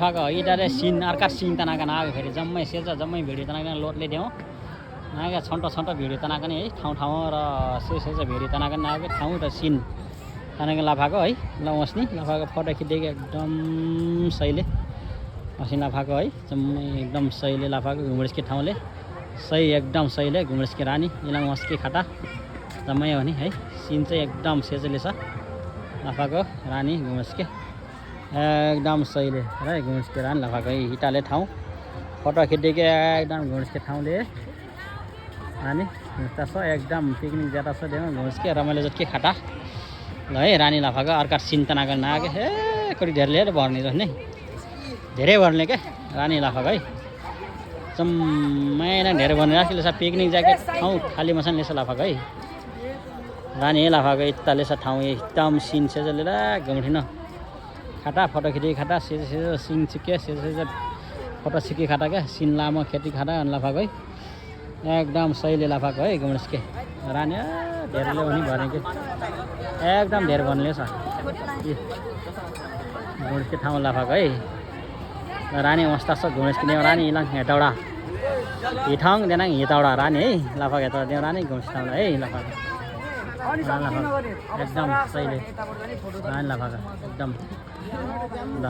फाको इटाले scene अर्का scene तनाकन आयो फेरि जम्मै सेज जम्मै भिडियो तनाकन लोडले देऊ नागा छन्ट छन्ट भिडियो तनाकन है ठाउँ ठाउँ र सेज भिडियो तनाकन आएको ठाउँ र सिन तनाकन लाफाको है ल वस्नी लाफाको फोटो खिचेको एकदम सहीले वस्नी लाफाको है जम्मै एकदम सहीले लाफाको घुमडस्के ठाउँले सही एकदम सहीले घुमडस्के रानी इलाङ वस्के खाटा जम्मै हो नि है सिन चाहिँ एकदम सेजले छ लाफाको रानी घुमडस्के एकदम सहीले र घुमडस्के रानी लाफाको हिटाले ठाउँ फोटो खिचेको एकदम घुमडस्के ठाउँले रानी घुमस्ता छ एकदम पिकनिक जाता छ देऊ घुमडस्के रमाइलो जत्के खाटा ल है रानी लाफाको अर्का सिन तनाको नआएको हे कति धेरै भर्ने रहेछ नि धेरै भर्ने क्या रानी लाफाको है जम्मै धेरै भर्ने राखेको छ पिकनिक ज्याकेट ठाउँ खाली मसान लेछ लाफाको है रानी लाफाको यताले छ ठाउँ एकदम सिन सेजले र घुम्ठिन खाटा फोटो खिची खाटा सेज सेज सिन छिके सेज सेज फोटो छिके खाटा क्या सिन लामो खेती खाटा लाफाको है एकदम सहीले लाफाको है घुमडस्के रानी धेरैले पनि भर्ने कि एकदम धेरै भन्ने छ घुमडस्के ठाउँ लाफाको है रानी मस्ता छ घुमडस्के रानी इलाङ हेटौडा हिठाङ देनाङ हितौडा रानी है लाफाको हेटौडा देऊ रानी घुमस्के ठाउँलाई है लाफाको एकदम सहीले रानी लाफाको एकदम ल